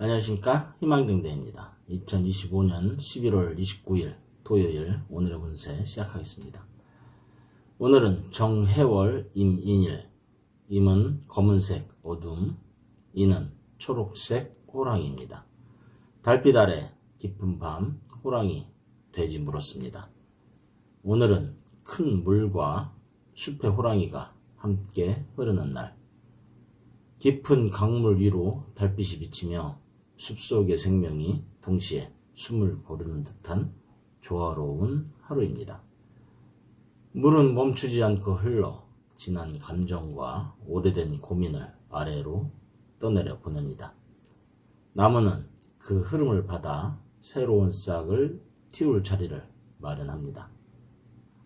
안녕하십니까, 희망등대입니다. 2025년 11월 29일 토요일 오늘의 운세 시작하겠습니다. 오늘은 정해월 임인일, 임은 검은색 어둠, 인은 초록색 호랑이입니다. 달빛 아래 깊은 밤 호랑이 돼지 물었습니다. 오늘은 큰 물과 숲의 호랑이가 함께 흐르는 날, 깊은 강물 위로 달빛이 비치며 숲속의 생명이 동시에 숨을 고르는 듯한 조화로운 하루입니다. 물은 멈추지 않고 흘러 지난 감정과 오래된 고민을 아래로 떠내려 보냅니다. 나무는 그 흐름을 받아 새로운 싹을 틔울 자리를 마련합니다.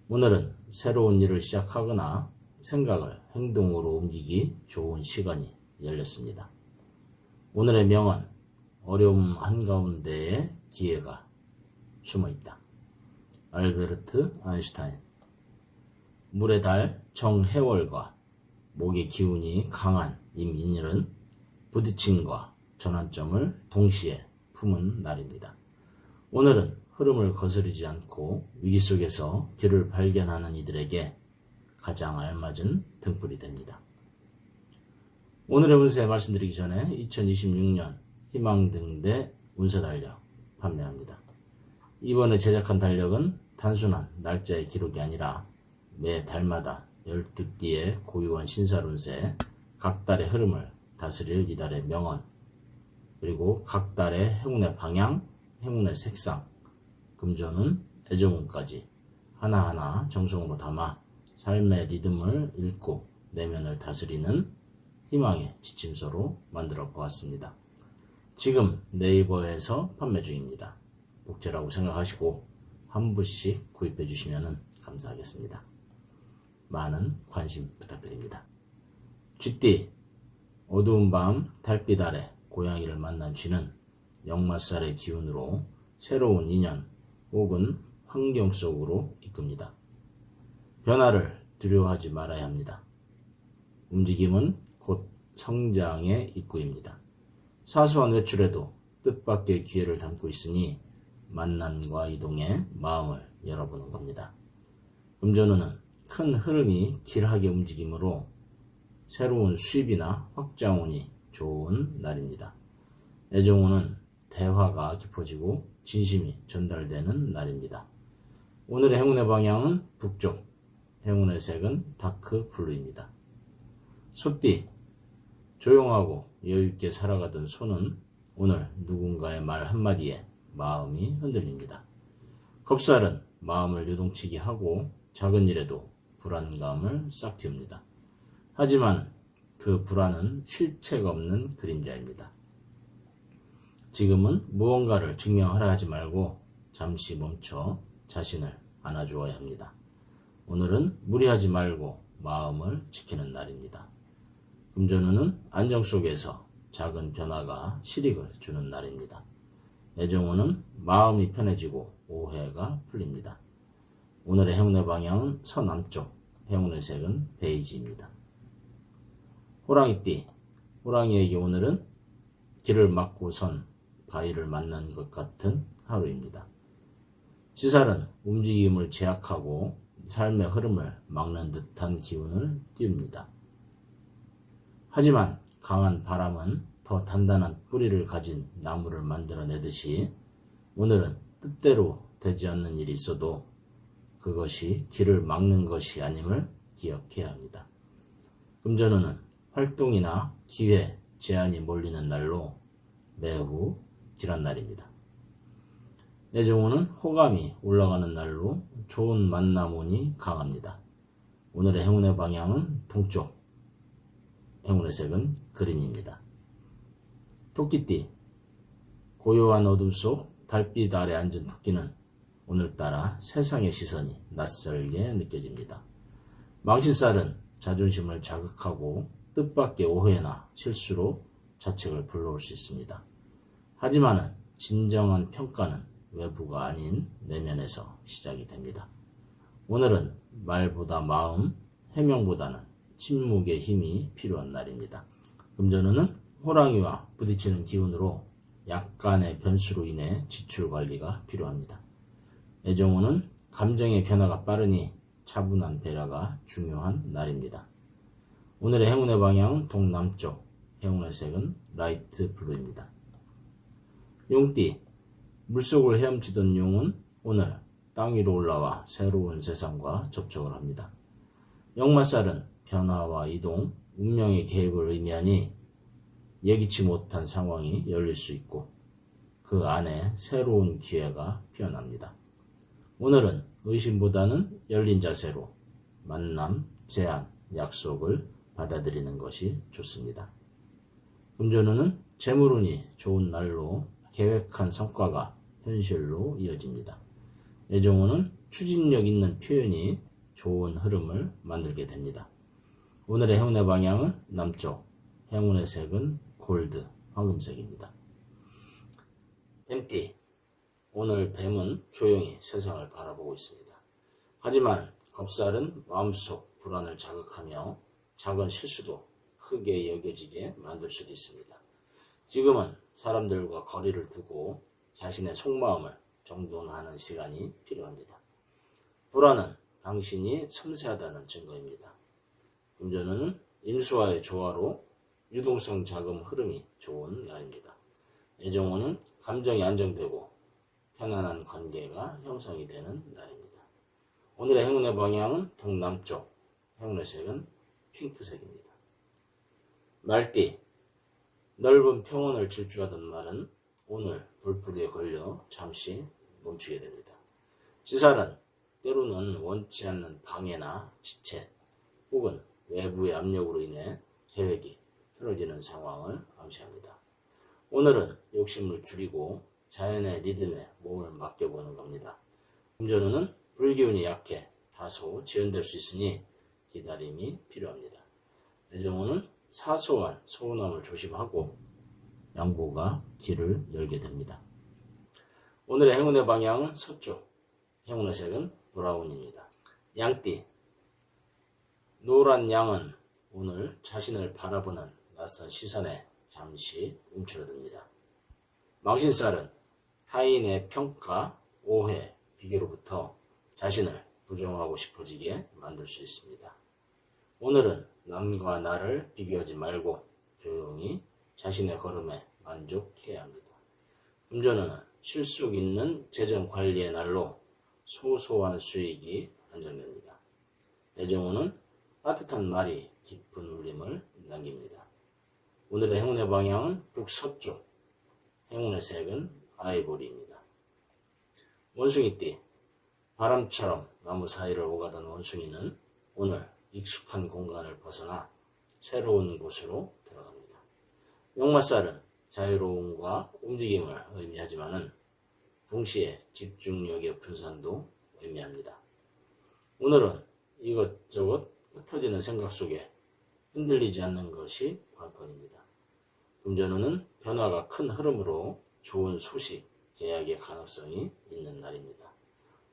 오늘은 새로운 일을 시작하거나 생각을 행동으로 옮기기 좋은 시간이 열렸습니다. 오늘의 명언, 어려움 한가운데에 기회가 숨어있다. 알베르트 아인슈타인. 물의 달 정해월과 목의 기운이 강한 임인일은 부딪힘과 전환점을 동시에 품은 날입니다. 오늘은 흐름을 거스르지 않고 위기 속에서 길을 발견하는 이들에게 가장 알맞은 등불이 됩니다. 오늘의 운세 말씀드리기 전에 2026년 희망등대 운세 달력 판매합니다. 이번에 제작한 달력은 단순한 날짜의 기록이 아니라 매 달마다 12띠의 고유한 신살운세, 각 달의 흐름을 다스릴 이달의 명언, 그리고 각 달의 행운의 방향, 행운의 색상, 금전운, 애정운까지 하나하나 정성으로 담아 삶의 리듬을 읽고 내면을 다스리는 희망의 지침서로 만들어 보았습니다. 지금 네이버에서 판매 중입니다. 복제라고 생각하시고 한 부씩 구입해 주시면 감사하겠습니다. 많은 관심 부탁드립니다. 쥐띠, 어두운 밤 달빛 아래 고양이를 만난 쥐는 역마살의 기운으로 새로운 인연 혹은 환경 속으로 이끕니다. 변화를 두려워하지 말아야 합니다. 움직임은 곧 성장의 입구입니다. 사소한 외출에도 뜻밖의 기회를 담고 있으니 만남과 이동에 마음을 열어보는 겁니다. 금전운은 큰 흐름이 길하게 움직이므로 새로운 수입이나 확장운이 좋은 날입니다. 애정운은 대화가 깊어지고 진심이 전달되는 날입니다. 오늘의 행운의 방향은 북쪽, 행운의 색은 다크 블루입니다. 소띠, 조용하고 여유있게 살아가던 소는 오늘 누군가의 말 한마디에 마음이 흔들립니다. 겁살은 마음을 요동치게 하고 작은 일에도 불안감을 싹 틔웁니다. 하지만 그 불안은 실체가 없는 그림자입니다. 지금은 무언가를 증명하려 하지 말고 잠시 멈춰 자신을 안아주어야 합니다. 오늘은 무리하지 말고 마음을 지키는 날입니다. 금전운은 안정 속에서 작은 변화가 실익을 주는 날입니다. 애정운은 마음이 편해지고 오해가 풀립니다. 오늘의 행운의 방향은 서남쪽, 행운의 색은 베이지입니다. 호랑이띠, 호랑이에게 오늘은 길을 막고 선 바위를 만난 것 같은 하루입니다. 지살은 움직임을 제약하고 삶의 흐름을 막는 듯한 기운을 띄웁니다. 하지만 강한 바람은 더 단단한 뿌리를 가진 나무를 만들어내듯이 오늘은 뜻대로 되지 않는 일이 있어도 그것이 길을 막는 것이 아님을 기억해야 합니다. 금전운은 활동이나 기회, 제한이 몰리는 날로 매우 길한 날입니다. 애정운은 호감이 올라가는 날로 좋은 만남운이 강합니다. 오늘의 행운의 방향은 동쪽, 행운의 색은 그린입니다. 토끼띠, 고요한 어둠 속 달빛 아래 앉은 토끼는 오늘따라 세상의 시선이 낯설게 느껴집니다. 망신살은 자존심을 자극하고 뜻밖의 오해나 실수로 자책을 불러올 수 있습니다. 하지만 진정한 평가는 외부가 아닌 내면에서 시작이 됩니다. 오늘은 말보다 마음, 해명보다는 침묵의 힘이 필요한 날입니다. 금전운은 호랑이와 부딪히는 기운으로 약간의 변수로 인해 지출 관리가 필요합니다. 애정운은 감정의 변화가 빠르니 차분한 배려가 중요한 날입니다. 오늘의 행운의 방향 동남쪽, 행운의 색은 라이트 블루입니다. 용띠, 물속을 헤엄치던 용은 오늘 땅 위로 올라와 새로운 세상과 접촉을 합니다. 역마살은 변화와 이동, 운명의 개입을 의미하니 예기치 못한 상황이 열릴 수 있고 그 안에 새로운 기회가 피어납니다. 오늘은 의심보다는 열린 자세로 만남, 제안, 약속을 받아들이는 것이 좋습니다. 금전운은 재물운이 좋은 날로 계획한 성과가 현실로 이어집니다. 애정운은 추진력 있는 표현이 좋은 흐름을 만들게 됩니다. 오늘의 행운의 방향은 남쪽, 행운의 색은 골드, 황금색입니다. 뱀띠, 오늘 뱀은 조용히 세상을 바라보고 있습니다. 하지만 겁살은 마음속 불안을 자극하며 작은 실수도 크게 여겨지게 만들 수도 있습니다. 지금은 사람들과 거리를 두고 자신의 속마음을 정돈하는 시간이 필요합니다. 불안은 당신이 섬세하다는 증거입니다. 금전운은 임수와의 조화로 유동성 자금 흐름이 좋은 날입니다. 애정운은 감정이 안정되고 편안한 관계가 형성이 되는 날입니다. 오늘의 행운의 방향은 동남쪽, 행운의 색은 핑크색입니다. 말띠, 넓은 평원을 질주하던 말은 오늘 돌풀이에 걸려 잠시 멈추게 됩니다. 지살은 때로는 원치 않는 방해나 지체 혹은 외부의 압력으로 인해 계획이 틀어지는 상황을 암시합니다. 오늘은 욕심을 줄이고 자연의 리듬에 몸을 맡겨보는 겁니다. 금전운은 불기운이 약해 다소 지연될 수 있으니 기다림이 필요합니다. 애정운은 사소한 서운함을 조심하고 양보가 길을 열게 됩니다. 오늘의 행운의 방향은 서쪽, 행운의 색은 브라운입니다. 양띠, 노란 양은 오늘 자신을 바라보는 낯선 시선에 잠시 움츠러듭니다. 망신살은 타인의 평가, 오해, 비교로부터 자신을 부정하고 싶어지게 만들 수 있습니다. 오늘은 남과 나를 비교하지 말고 조용히 자신의 걸음에 만족해야 합니다. 금전운은 실속 있는 재정 관리의 날로 소소한 수익이 안정됩니다. 애정운은 따뜻한 말이 깊은 울림을 남깁니다. 오늘의 행운의 방향은 북서쪽, 행운의 색은 아이보리입니다. 원숭이띠, 바람처럼 나무 사이를 오가던 원숭이는 오늘 익숙한 공간을 벗어나 새로운 곳으로 들어갑니다. 역마살은 자유로움과 움직임을 의미하지만은 동시에 집중력의 분산도 의미합니다. 오늘은 이것저것 흩어지는 생각 속에 흔들리지 않는 것이 관건입니다. 금전운은 변화가 큰 흐름으로 좋은 소식, 계약의 가능성이 있는 날입니다.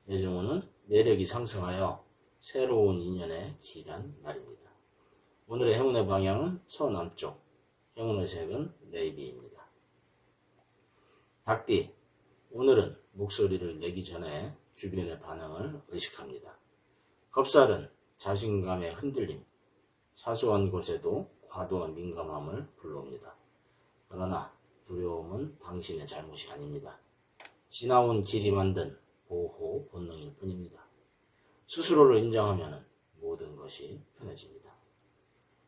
애정운은 매력이 상승하여 새로운 인연에 기이한 날입니다. 오늘의 행운의 방향은 서남쪽, 행운의 색은 네이비입니다. 닭띠, 오늘은 목소리를 내기 전에 주변의 반응을 의식합니다. 겁살은 자신감의 흔들림, 사소한 것에도 과도한 민감함을 불러옵니다. 그러나 두려움은 당신의 잘못이 아닙니다. 지나온 길이 만든 보호 본능일 뿐입니다. 스스로를 인정하면 모든 것이 편해집니다.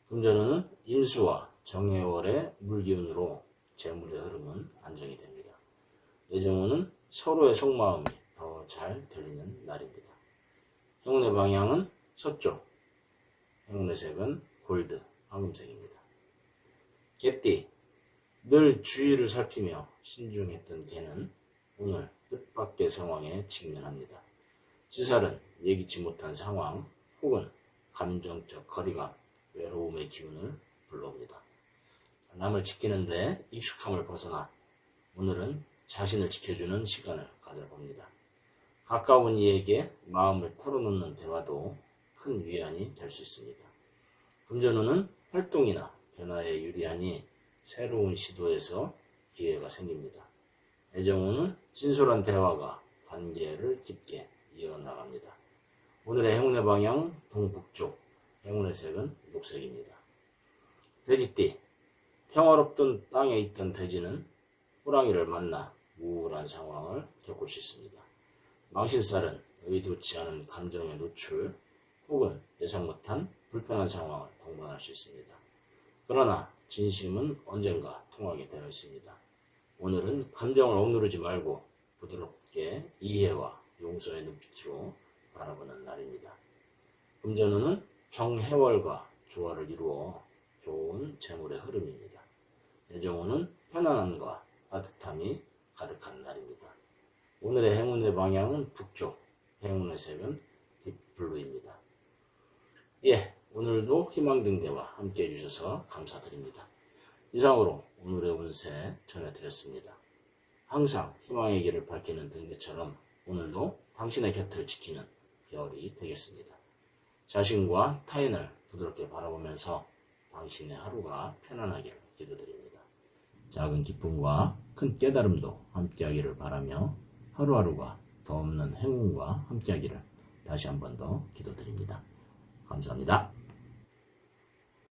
금전운은 임수와 정해월의 물기운으로 재물의 흐름은 안정이 됩니다. 애정운은 서로의 속마음이 더 잘 들리는 날입니다. 행운의 방향은 서쪽, 행운의 색은 골드, 황금색입니다. 개띠, 늘 주위를 살피며 신중했던 개는 오늘 뜻밖의 상황에 직면합니다. 지살은 예기치 못한 상황 혹은 감정적 거리감, 외로움의 기운을 불러옵니다. 남을 지키는데 익숙함을 벗어나 오늘은 자신을 지켜주는 시간을 가져봅니다. 가까운 이에게 마음을 털어놓는 대화도 큰 위안이 될 수 있습니다. 금전운은 활동이나 변화에 유리하니 새로운 시도에서 기회가 생깁니다. 애정운은 진솔한 대화가 관계를 깊게 이어나갑니다. 오늘의 행운의 방향 동북쪽, 행운의 색은 녹색입니다. 돼지띠, 평화롭던 땅에 있던 돼지는 호랑이를 만나 우울한 상황을 겪을 수 있습니다. 망신살은 의도치 않은 감정의 노출 혹은 예상 못한 불편한 상황을 동반할 수 있습니다. 그러나 진심은 언젠가 통하게 되어 있습니다. 오늘은 감정을 억누르지 말고 부드럽게 이해와 용서의 눈빛으로 바라보는 날입니다. 금전운은 정해월과 조화를 이루어 좋은 재물의 흐름입니다. 애정운은 편안함과 따뜻함이 가득한 날입니다. 오늘의 행운의 방향은 북쪽, 행운의 색은 딥블루입니다. 오늘도 희망등대와 함께 해주셔서 감사드립니다. 이상으로 오늘의 운세 전해드렸습니다. 항상 희망의 길을 밝히는 등대처럼 오늘도 당신의 곁을 지키는 별이 되겠습니다. 자신과 타인을 부드럽게 바라보면서 당신의 하루가 편안하기를 기도드립니다. 작은 기쁨과 큰 깨달음도 함께하기를 바라며 하루하루가 더 없는 행운과 함께하기를 다시 한 번 더 기도드립니다. 감사합니다.